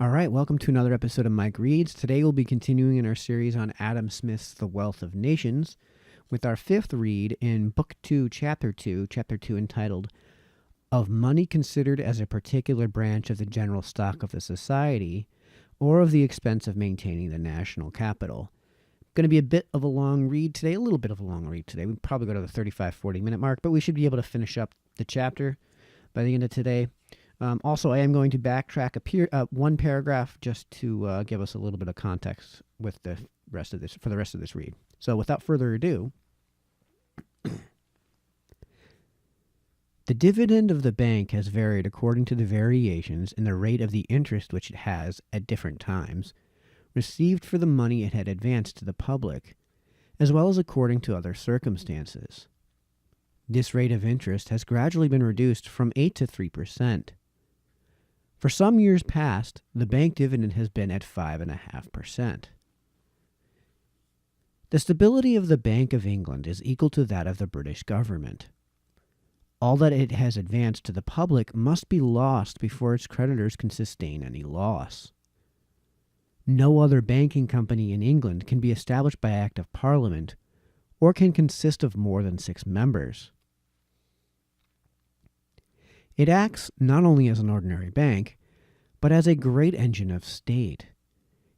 All right, welcome to another episode of Mike Reads. Today we'll be continuing in our series on Adam Smith's The Wealth of Nations with our fifth read in Book 2, Chapter 2, entitled Of Money Considered as a Particular Branch of the General Stock of the Society, or of the Expense of Maintaining the National Capital. Going to be a bit of a long read today, a little bit of a long read today. We'd probably go to the 35-40 minute mark, but we should be able to finish up the chapter by the end of today. Also, I am going to backtrack one paragraph just to give us a little bit of context with the rest of this read. So, without further ado, the dividend of the bank has varied according to the variations in the rate of the interest which it has, at different times, received for the money it had advanced to the public, as well as according to other circumstances. This rate of interest has gradually been reduced from 8 to 3%. For some years past, the bank dividend has been at 5.5%. The stability of the Bank of England is equal to that of the British government. All that it has advanced to the public must be lost before its creditors can sustain any loss. No other banking company in England can be established by Act of Parliament, or can consist of more than 6 members. It acts not only as an ordinary bank, but as a great engine of state.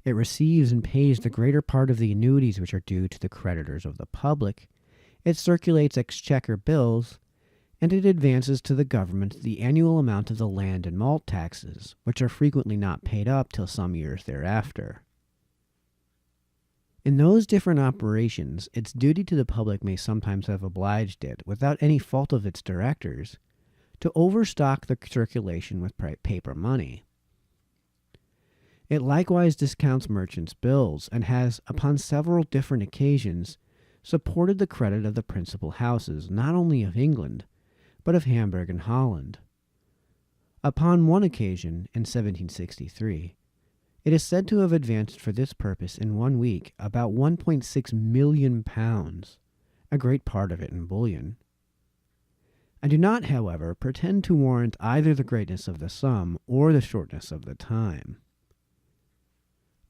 It receives and pays the greater part of the annuities which are due to the creditors of the public. It circulates exchequer bills, and it advances to the government the annual amount of the land and malt taxes, which are frequently not paid up till some years thereafter. In those different operations, its duty to the public may sometimes have obliged it, without any fault of its directors, to overstock the circulation with paper money. It likewise discounts merchants' bills, and has, upon several different occasions, supported the credit of the principal houses, not only of England, but of Hamburg and Holland. Upon one occasion, in 1763, it is said to have advanced for this purpose in 1 week about £1.6 million, a great part of it in bullion. I do not, however, pretend to warrant either the greatness of the sum or the shortness of the time.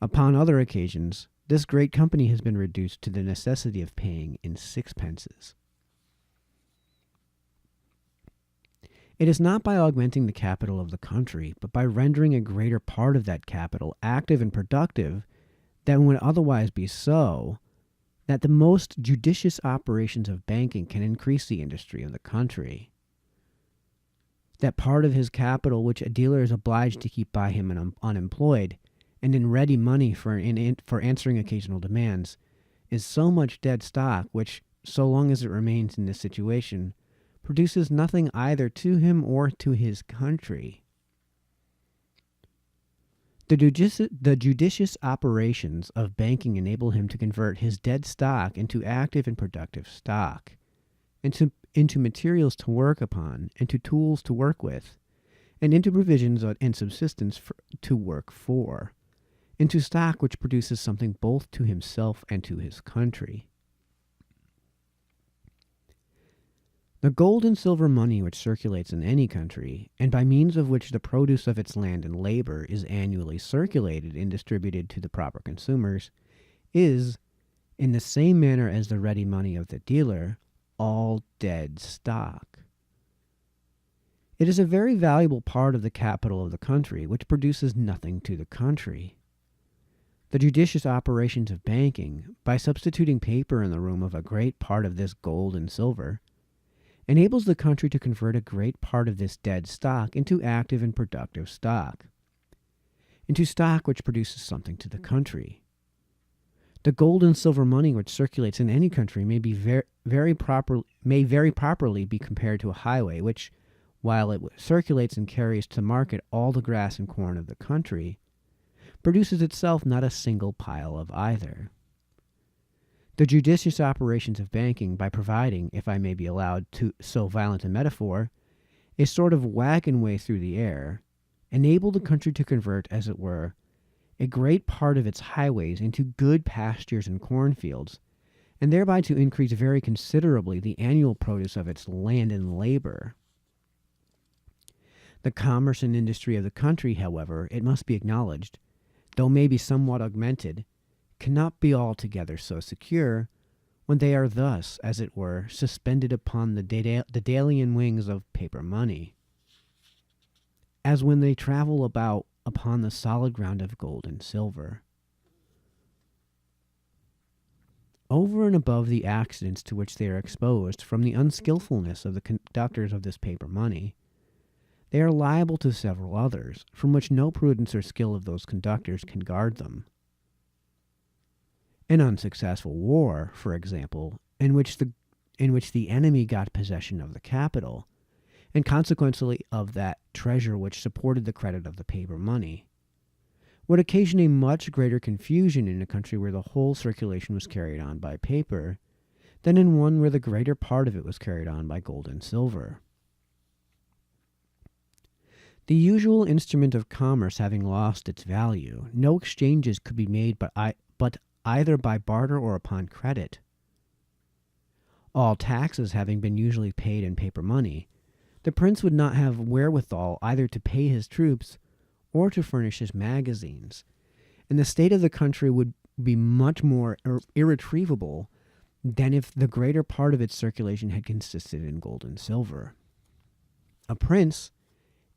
Upon other occasions, this great company has been reduced to the necessity of paying in sixpences. It is not by augmenting the capital of the country, but by rendering a greater part of that capital active and productive than would otherwise be so, that the most judicious operations of banking can increase the industry of the country. That part of his capital which a dealer is obliged to keep by him unemployed, and in ready money for answering occasional demands, is so much dead stock which, so long as it remains in this situation, produces nothing either to him or to his country. The judicious operations of banking enable him to convert his dead stock into active and productive stock, into materials to work upon, into tools to work with, and into provisions and subsistence to work for, into stock which produces something both to himself and to his country. The gold and silver money which circulates in any country, and by means of which the produce of its land and labor is annually circulated and distributed to the proper consumers, is, in the same manner as the ready money of the dealer, all dead stock. It is a very valuable part of the capital of the country, which produces nothing to the country. The judicious operations of banking, by substituting paper in the room of a great part of this gold and silver, enables the country to convert a great part of this dead stock into active and productive stock, into stock which produces something to the country. The gold and silver money which circulates in any country may very properly be compared to a highway which, while it circulates and carries to market all the grass and corn of the country, produces itself not a single pile of either. The judicious operations of banking, by providing, if I may be allowed to so violent a metaphor, a sort of wagon way through the air, enable the country to convert, as it were, a great part of its highways into good pastures and cornfields, and thereby to increase very considerably the annual produce of its land and labor. The commerce and industry of the country, however, it must be acknowledged, though maybe somewhat augmented, cannot be altogether so secure when they are thus, as it were, suspended upon the Daedalian wings of paper money, as when they travel about upon the solid ground of gold and silver. Over and above the accidents to which they are exposed from the unskillfulness of the conductors of this paper money, they are liable to several others, from which no prudence or skill of those conductors can guard them. An unsuccessful war, for example, in which the enemy got possession of the capital, and consequently of that treasure which supported the credit of the paper money, would occasion a much greater confusion in a country where the whole circulation was carried on by paper than in one where the greater part of it was carried on by gold and silver. The usual instrument of commerce having lost its value, no exchanges could be made but either by barter or upon credit. All taxes having been usually paid in paper money, the prince would not have wherewithal either to pay his troops or to furnish his magazines, and the state of the country would be much more irretrievable than if the greater part of its circulation had consisted in gold and silver. A prince,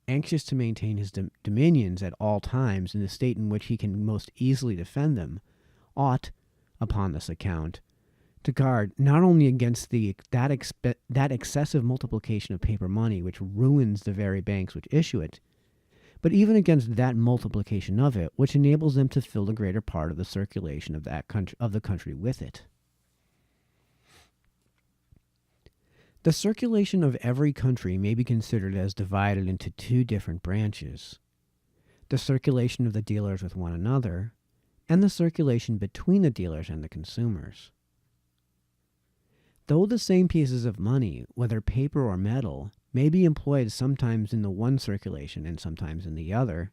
anxious to maintain his dominions at all times in the state in which he can most easily defend them, ought, upon this account, to guard not only against that excessive multiplication of paper money which ruins the very banks which issue it, but even against that multiplication of it which enables them to fill the greater part of the circulation of the country with it. The circulation of every country may be considered as divided into two different branches: the circulation of the dealers with one another, and the circulation between the dealers and the consumers. Though the same pieces of money, whether paper or metal, may be employed sometimes in the one circulation and sometimes in the other,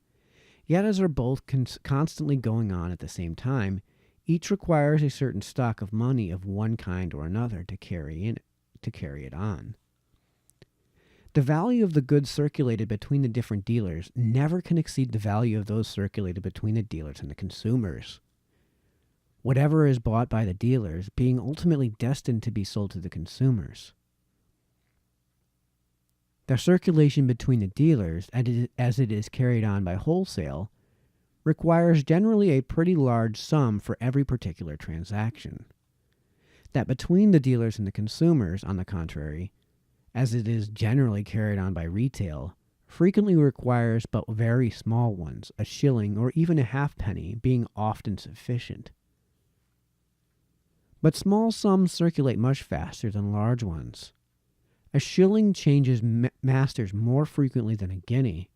yet as are both constantly going on at the same time, each requires a certain stock of money of one kind or another to carry it on. The value of the goods circulated between the different dealers never can exceed the value of those circulated between the dealers and the consumers. Whatever is bought by the dealers being ultimately destined to be sold to the consumers. The circulation between the dealers, as it is carried on by wholesale, requires generally a pretty large sum for every particular transaction. That between the dealers and the consumers, on the contrary, as it is generally carried on by retail, frequently requires but very small ones, a shilling or even a halfpenny being often sufficient. But small sums circulate much faster than large ones. A shilling changes masters more frequently than a guinea,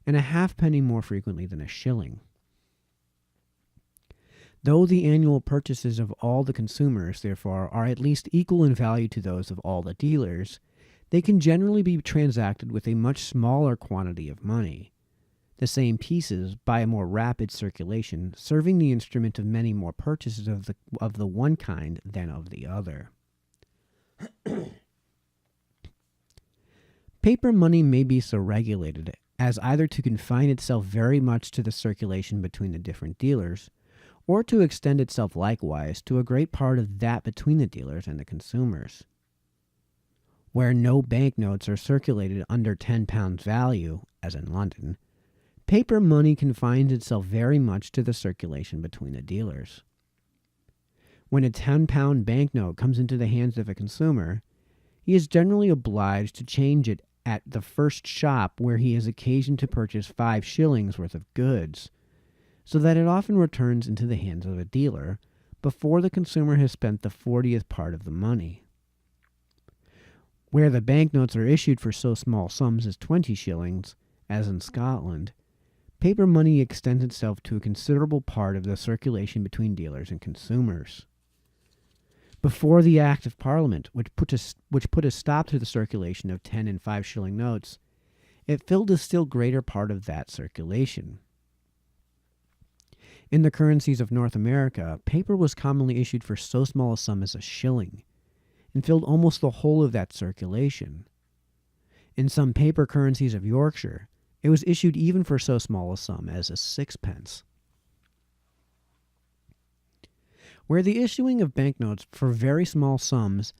and a halfpenny more frequently than a shilling. Though the annual purchases of all the consumers, therefore, are at least equal in value to those of all the dealers, they can generally be transacted with a much smaller quantity of money, the same pieces, by a more rapid circulation, serving the instrument of many more purchases of the one kind than of the other. Paper money may be so regulated as either to confine itself very much to the circulation between the different dealers, or to extend itself likewise to a great part of that between the dealers and the consumers. Where no banknotes are circulated under £10 value, as in London, paper money confines itself very much to the circulation between the dealers. When a £10 banknote comes into the hands of a consumer, he is generally obliged to change it at the first shop where he has occasion to purchase 5 shillings worth of goods, so that it often returns into the hands of a dealer before the consumer has spent the 40th part of the money. Where the banknotes are issued for so small sums as 20 shillings, as in Scotland, paper money extends itself to a considerable part of the circulation between dealers and consumers. Before the Act of Parliament, which put a stop to the circulation of 10 and 5 shilling notes, it filled a still greater part of that circulation. In the currencies of North America, paper was commonly issued for so small a sum as a shilling, and filled almost the whole of that circulation. In some paper currencies of Yorkshire, It was issued even for so small a sum as a sixpence. Where the issuing of banknotes for very small sums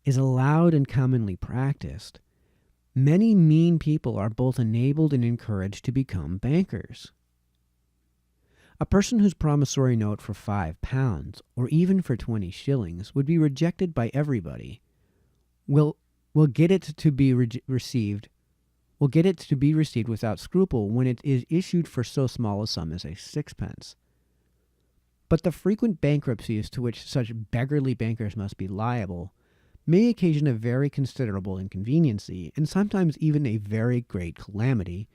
is allowed and commonly practiced, many mean people are both enabled and encouraged to become bankers. A person whose promissory note for £5 or even for 20 shillings would be rejected by everybody will get it to be received without scruple when it is issued for so small a sum as a sixpence. But the frequent bankruptcies to which such beggarly bankers must be liable may occasion a very considerable inconveniency, and sometimes even a very great calamity,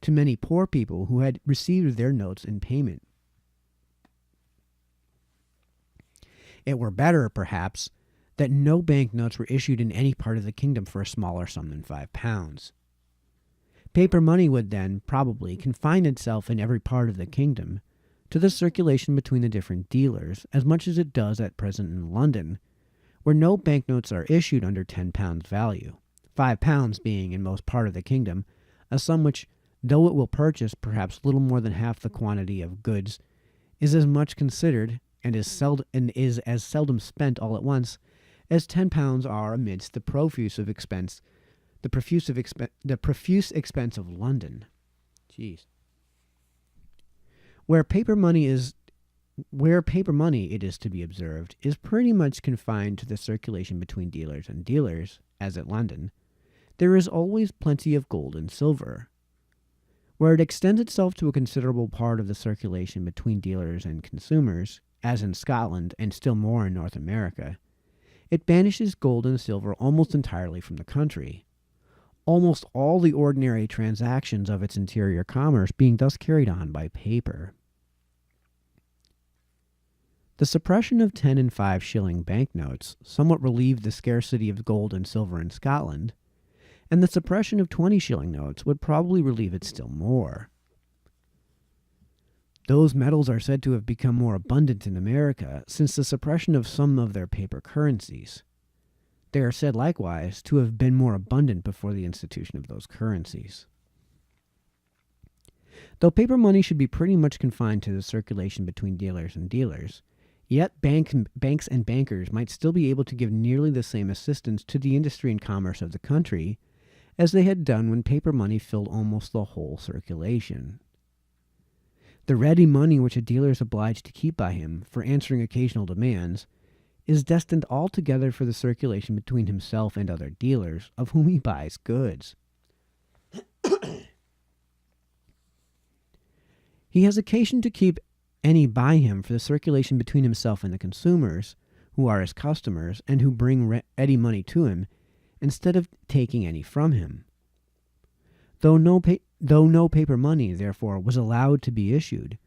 to many poor people who had received their notes in payment. It were better, perhaps, that no banknotes were issued in any part of the kingdom for a smaller sum than £5. Paper money would then, probably, confine itself in every part of the kingdom to the circulation between the different dealers, as much as it does at present in London, where no banknotes are issued under £10 value, £5 being, in most part of the kingdom, a sum which, though it will purchase perhaps little more than half the quantity of goods, is as much considered, and is as seldom spent all at once, as £10 are amidst the profuse expense of London. Jeez. Where paper money, it is to be observed, is pretty much confined to the circulation between dealers and dealers, as at London, there is always plenty of gold and silver. Where it extends itself to a considerable part of the circulation between dealers and consumers, as in Scotland and still more in North America, it banishes gold and silver almost entirely from the country, almost all the ordinary transactions of its interior commerce being thus carried on by paper. The suppression of 10 and 5 shilling banknotes somewhat relieved the scarcity of gold and silver in Scotland, and the suppression of 20 shilling notes would probably relieve it still more. Those metals are said to have become more abundant in America since the suppression of some of their paper currencies. They are said likewise to have been more abundant before the institution of those currencies. Though paper money should be pretty much confined to the circulation between dealers and dealers, yet banks and bankers might still be able to give nearly the same assistance to the industry and commerce of the country as they had done when paper money filled almost the whole circulation. The ready money which a dealer is obliged to keep by him for answering occasional demands is destined altogether for the circulation between himself and other dealers of whom he buys goods. He has occasion to keep any by him for the circulation between himself and the consumers, who are his customers and who bring ready money to him, instead of taking any from him. Though no paper money, therefore, was allowed to be issued,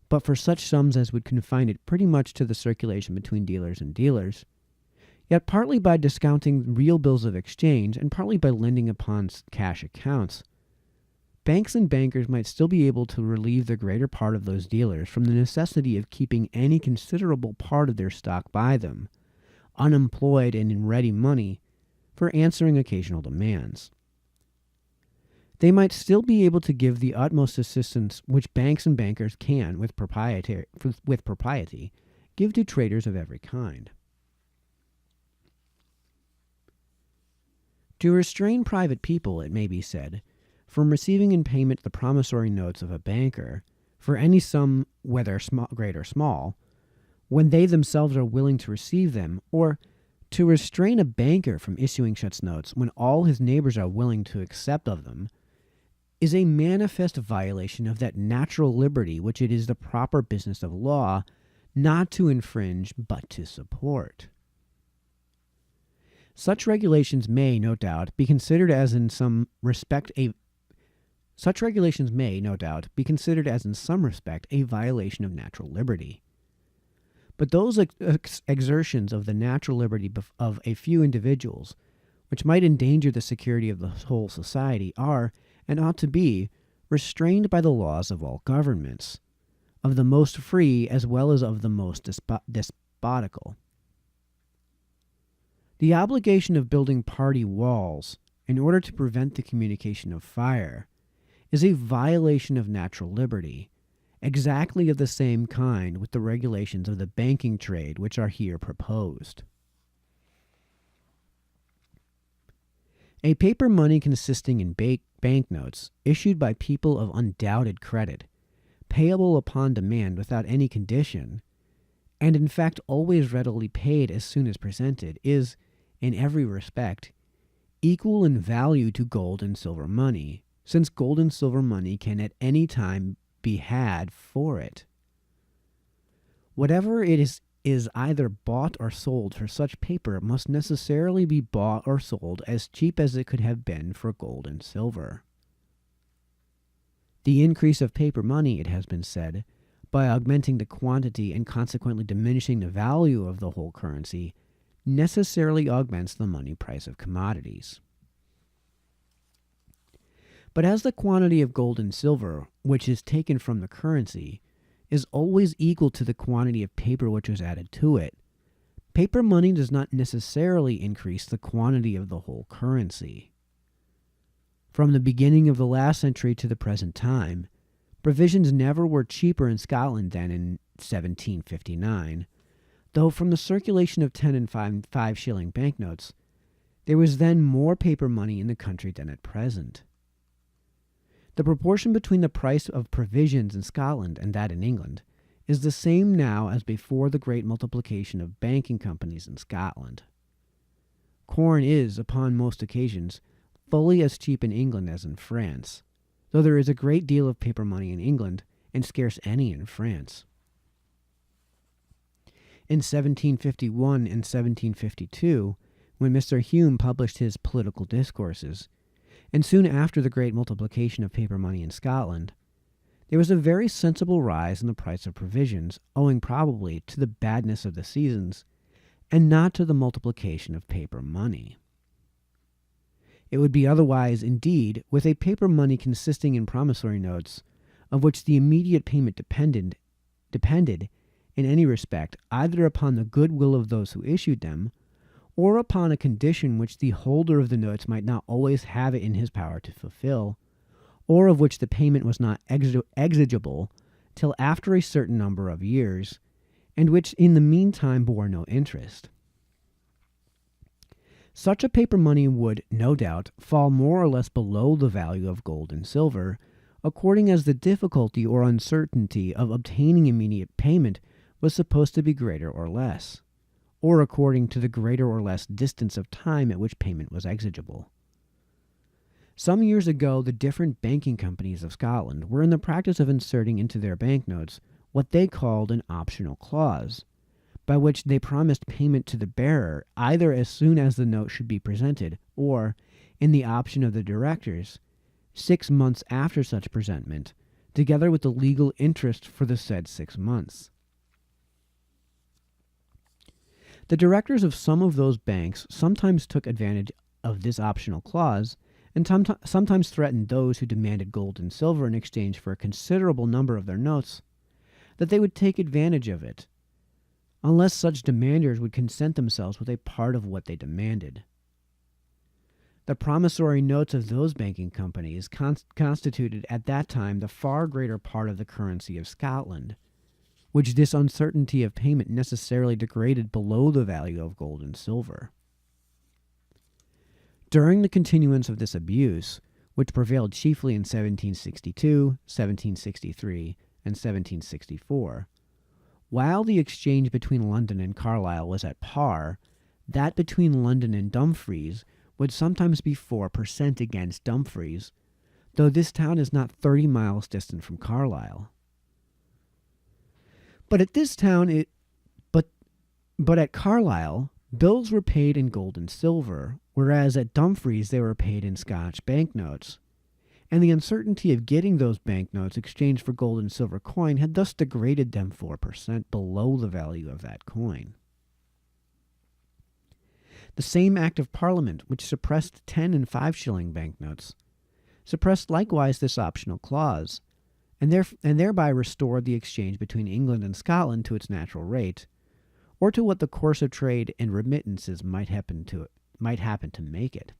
but for such sums as would confine it pretty much to the circulation between dealers and dealers, yet partly by discounting real bills of exchange and partly by lending upon cash accounts, banks and bankers might still be able to relieve the greater part of those dealers from the necessity of keeping any considerable part of their stock by them, unemployed and in ready money, for answering occasional demands. They might still be able to give the utmost assistance which banks and bankers can, with propriety, give to traders of every kind. To restrain private people, it may be said, from receiving in payment the promissory notes of a banker, for any sum, whether great or small, when they themselves are willing to receive them, or to restrain a banker from issuing such notes when all his neighbors are willing to accept of them, is a manifest violation of that natural liberty which it is the proper business of law not to infringe but to support. Such regulations may, no doubt, be considered as in some respect a violation of natural liberty. But those exertions of the natural liberty of a few individuals, which might endanger the security of the whole society, are, and ought to be, restrained by the laws of all governments, of the most free as well as of the most despotical. The obligation of building party walls, in order to prevent the communication of fire, is a violation of natural liberty, exactly of the same kind with the regulations of the banking trade which are here proposed. A paper money consisting in banknotes issued by people of undoubted credit, payable upon demand without any condition, and in fact always readily paid as soon as presented, is, in every respect, equal in value to gold and silver money, since gold and silver money can at any time be had for it. Whatever it is either bought or sold for such paper must necessarily be bought or sold as cheap as it could have been for gold and silver. The increase of paper money, it has been said, by augmenting the quantity and consequently diminishing the value of the whole currency, necessarily augments the money price of commodities. But as the quantity of gold and silver which is taken from the currency is always equal to the quantity of paper which was added to it, paper money does not necessarily increase the quantity of the whole currency. From the beginning of the last century to the present time, provisions never were cheaper in Scotland than in 1759, though from the circulation of 10 and 5 shilling banknotes, there was then more paper money in the country than at present. The proportion between the price of provisions in Scotland and that in England is the same now as before the great multiplication of banking companies in Scotland. Corn is, upon most occasions, fully as cheap in England as in France, though there is a great deal of paper money in England and scarce any in France. In 1751 and 1752, when Mr. Hume published his Political Discourses, and soon after the great multiplication of paper money in Scotland, there was a very sensible rise in the price of provisions, owing probably to the badness of the seasons, and not to the multiplication of paper money. It would be otherwise, indeed, with a paper money consisting in promissory notes, of which the immediate payment depended, in any respect, either upon the goodwill of those who issued them, or upon a condition which the holder of the notes might not always have it in his power to fulfill, or of which the payment was not exigible till after a certain number of years, and which in the meantime bore no interest. Such a paper money would, no doubt, fall more or less below the value of gold and silver, according as the difficulty or uncertainty of obtaining immediate payment was supposed to be greater or less, or according to the greater or less distance of time at which payment was exigible. Some years ago, the different banking companies of Scotland were in the practice of inserting into their banknotes what they called an optional clause, by which they promised payment to the bearer either as soon as the note should be presented, or, in the option of the directors, 6 months after such presentment, together with the legal interest for the said 6 months. The directors of some of those banks sometimes took advantage of this optional clause, and sometimes threatened those who demanded gold and silver in exchange for a considerable number of their notes that they would take advantage of it, unless such demanders would consent themselves with a part of what they demanded. The promissory notes of those banking companies constituted at that time the far greater part of the currency of Scotland, which this uncertainty of payment necessarily degraded below the value of gold and silver. During the continuance of this abuse, which prevailed chiefly in 1762, 1763, and 1764, while the exchange between London and Carlisle was at par, that between London and Dumfries would sometimes be 4% against Dumfries, though this town is not 30 miles distant from Carlisle. But at this town, but at Carlisle, bills were paid in gold and silver, whereas at Dumfries they were paid in Scotch banknotes, and the uncertainty of getting those banknotes exchanged for gold and silver coin had thus degraded them 4% below the value of that coin. The same Act of Parliament, which suppressed 10 and 5 shilling banknotes, suppressed likewise this optional clause, and thereby restored the exchange between England and Scotland to its natural rate, or to what the course of trade and remittances might happen to make it.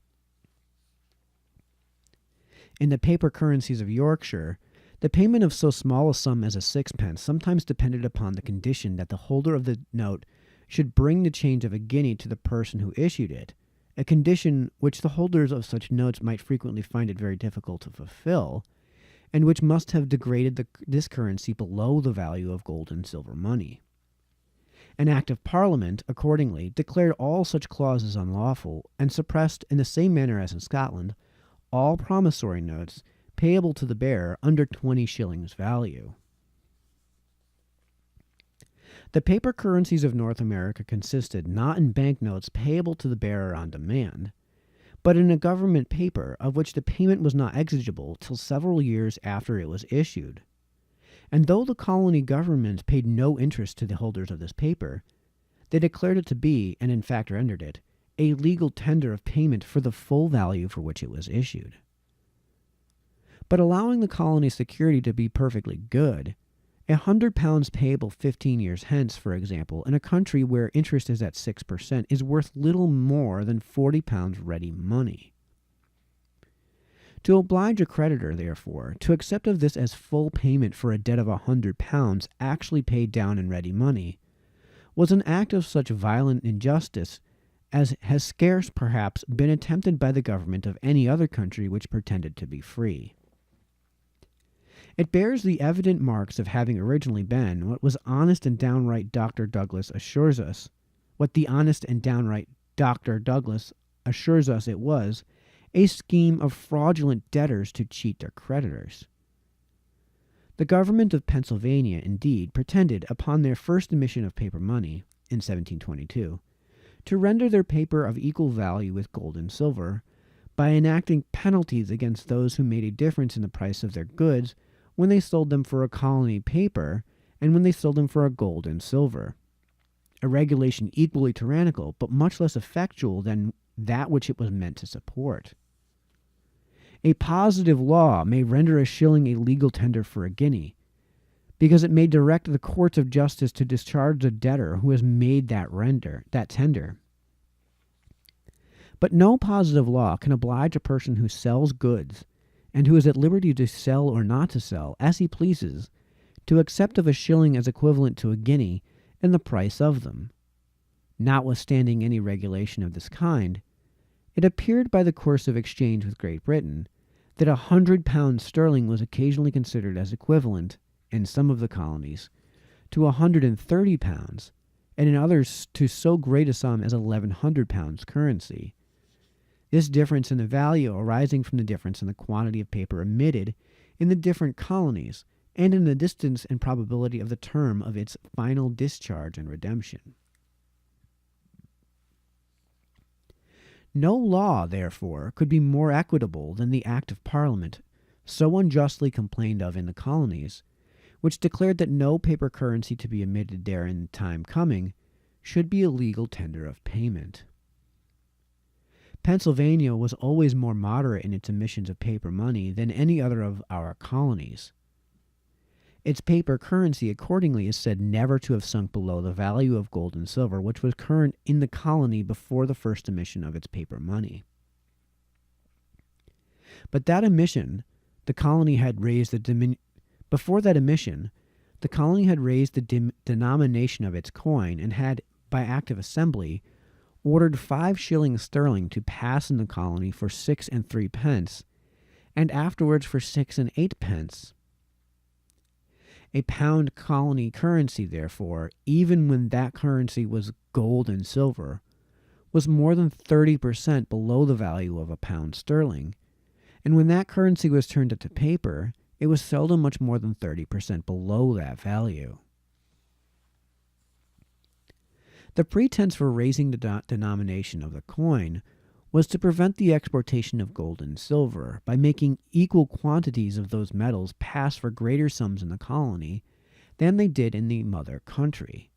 In the paper currencies of Yorkshire, the payment of so small a sum as a sixpence sometimes depended upon the condition that the holder of the note should bring the change of a guinea to the person who issued it, a condition which the holders of such notes might frequently find it very difficult to fulfill, and which must have degraded this currency below the value of gold and silver money. An Act of Parliament, accordingly, declared all such clauses unlawful, and suppressed, in the same manner as in Scotland, all promissory notes payable to the bearer under 20 shillings value. The paper currencies of North America consisted not in banknotes payable to the bearer on demand, but in a government paper of which the payment was not exigible till several years after it was issued. And though the colony governments paid no interest to the holders of this paper, they declared it to be, and in fact rendered it, a legal tender of payment for the full value for which it was issued. But allowing the colony security to be perfectly good, £100 payable 15 years hence, for example, in a country where interest is at 6%, is worth little more than £40 ready money. To oblige a creditor, therefore, to accept of this as full payment for a debt of £100 actually paid down in ready money, was an act of such violent injustice as has scarce, perhaps, been attempted by the government of any other country which pretended to be free. It bears the evident marks of having originally been what was honest and downright Dr. Douglas assures us, what the honest and downright Dr. Douglas assures us it was, a scheme of fraudulent debtors to cheat their creditors. The government of Pennsylvania, indeed, pretended, upon their first emission of paper money, in 1722, to render their paper of equal value with gold and silver, by enacting penalties against those who made a difference in the price of their goods when they sold them for a colony paper and when they sold them for a gold and silver, a regulation equally tyrannical but much less effectual than that which it was meant to support. A positive law may render a shilling a legal tender for a guinea, because it may direct the courts of justice to discharge the debtor who has made that tender. But no positive law can oblige a person who sells goods, and who is at liberty to sell or not to sell, as he pleases, to accept of a shilling as equivalent to a guinea in the price of them. Notwithstanding any regulation of this kind, it appeared by the course of exchange with Great Britain that £100 sterling was occasionally considered as equivalent, in some of the colonies, to £130, and in others to so great a sum as £1,100 currency. This difference in the value arising from the difference in the quantity of paper emitted in the different colonies, and in the distance and probability of the term of its final discharge and redemption. No law, therefore, could be more equitable than the Act of Parliament, so unjustly complained of in the colonies, which declared that no paper currency to be emitted there in time coming should be a legal tender of payment. Pennsylvania was always more moderate in its emissions of paper money than any other of our colonies. Its paper currency accordingly is said never to have sunk below the value of gold and silver which was current in the colony before the first emission of its paper money. But that emission, the colony had raised the denomination of its coin, and had, by Act of Assembly, ordered 5 shillings sterling to pass in the colony for 6 3/10, and afterwards for 6 8/10. A pound colony currency, therefore, even when that currency was gold and silver, was more than 30% below the value of a pound sterling, and when that currency was turned into paper, it was seldom much more than 30% below that value. The pretense for raising the denomination of the coin was to prevent the exportation of gold and silver by making equal quantities of those metals pass for greater sums in the colony than they did in the mother country.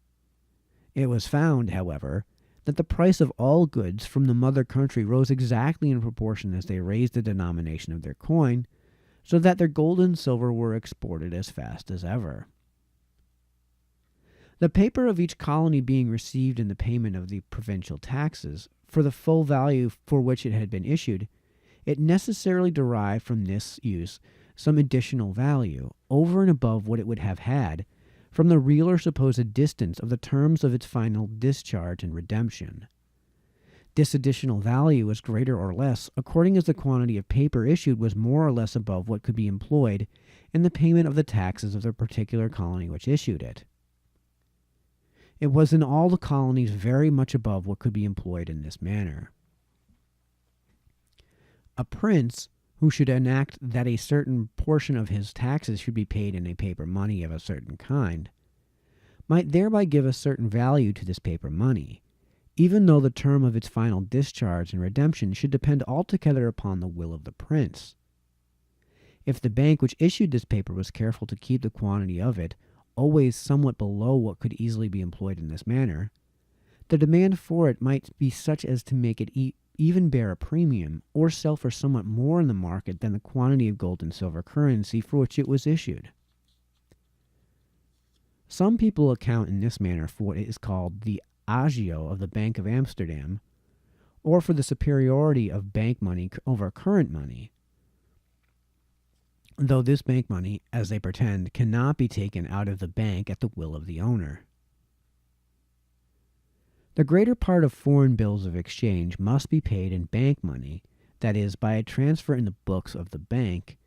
It was found, however, that the price of all goods from the mother country rose exactly in proportion as they raised the denomination of their coin, so that their gold and silver were exported as fast as ever. The paper of each colony being received in the payment of the provincial taxes, for the full value for which it had been issued, it necessarily derived from this use some additional value, over and above what it would have had from the real or supposed distance of the terms of its final discharge and redemption. This additional value was greater or less according as the quantity of paper issued was more or less above what could be employed in the payment of the taxes of the particular colony which issued it. It was in all the colonies very much above what could be employed in this manner. A prince who should enact that a certain portion of his taxes should be paid in a paper money of a certain kind, might thereby give a certain value to this paper money, even though the term of its final discharge and redemption should depend altogether upon the will of the prince. If the bank which issued this paper was careful to keep the quantity of it always somewhat below what could easily be employed in this manner, the demand for it might be such as to make it even bear a premium, or sell for somewhat more in the market than the quantity of gold and silver currency for which it was issued. Some people account in this manner for what is called the agio of the Bank of Amsterdam, or for the superiority of bank money over current money, though this bank money, as they pretend, cannot be taken out of the bank at the will of the owner. The greater part of foreign bills of exchange must be paid in bank money, that is, by a transfer in the books of the bank,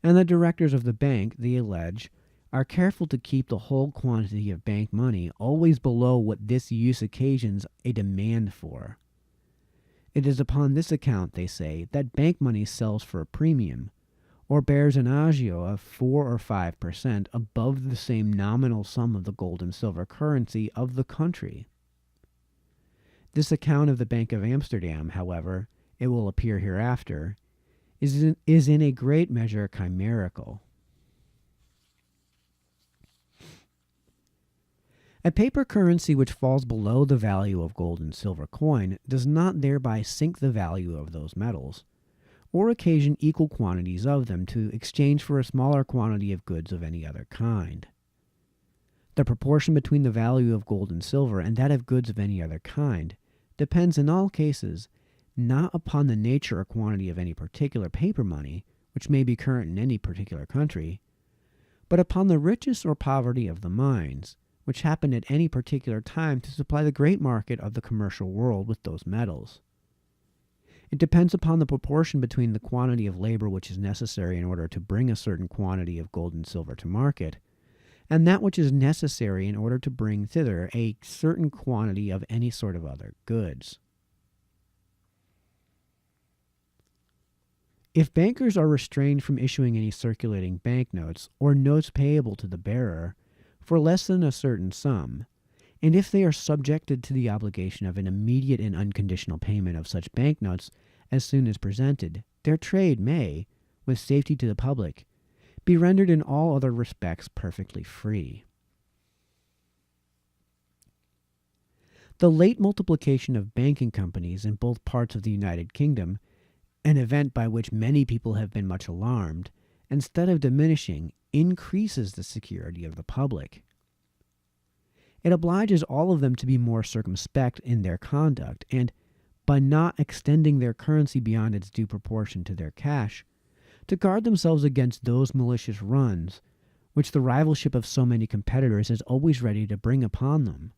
and the directors of the bank, they allege, are careful to keep the whole quantity of bank money always below what this use occasions a demand for. It is upon this account, they say, that bank money sells for a premium, or bears an agio of 4 or 5% above the same nominal sum of the gold and silver currency of the country. This account of the Bank of Amsterdam, however, it will appear hereafter, is in a great measure chimerical. A paper currency which falls below the value of gold and silver coin does not thereby sink the value of those metals, or occasion equal quantities of them to exchange for a smaller quantity of goods of any other kind. The proportion between the value of gold and silver and that of goods of any other kind depends in all cases not upon the nature or quantity of any particular paper money, which may be current in any particular country, but upon the richness or poverty of the mines, which happen at any particular time to supply the great market of the commercial world with those metals. It depends upon the proportion between the quantity of labor which is necessary in order to bring a certain quantity of gold and silver to market, and that which is necessary in order to bring thither a certain quantity of any sort of other goods. If bankers are restrained from issuing any circulating banknotes or notes payable to the bearer for less than a certain sum, and if they are subjected to the obligation of an immediate and unconditional payment of such banknotes as soon as presented, their trade may, with safety to the public, be rendered in all other respects perfectly free. The late multiplication of banking companies in both parts of the United Kingdom, an event by which many people have been much alarmed, instead of diminishing, increases the security of the public. It obliges all of them to be more circumspect in their conduct, and, by not extending their currency beyond its due proportion to their cash, to guard themselves against those malicious runs which the rivalship of so many competitors is always ready to bring upon them.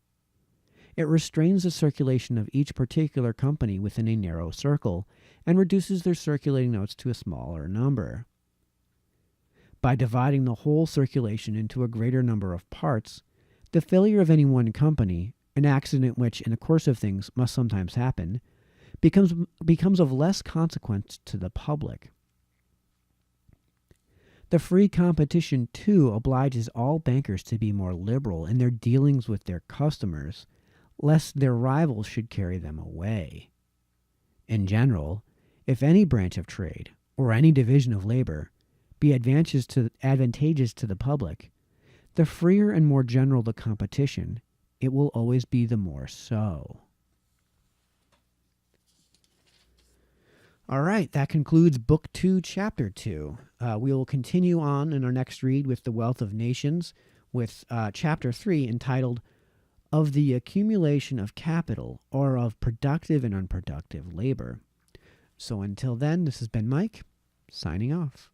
It restrains the circulation of each particular company within a narrow circle, and reduces their circulating notes to a smaller number. By dividing the whole circulation into a greater number of parts, the failure of any one company, an accident which, in the course of things, must sometimes happen, becomes of less consequence to the public. The free competition, too, obliges all bankers to be more liberal in their dealings with their customers, lest their rivals should carry them away. In general, if any branch of trade, or any division of labor, be advantageous to the public, the freer and more general the competition, it will always be the more so. All right, that concludes Book 2, Chapter 2. We will continue on in our next read with The Wealth of Nations, with Chapter 3 entitled Of the Accumulation of Capital, or of Productive and Unproductive Labor. So until then, this has been Mike, signing off.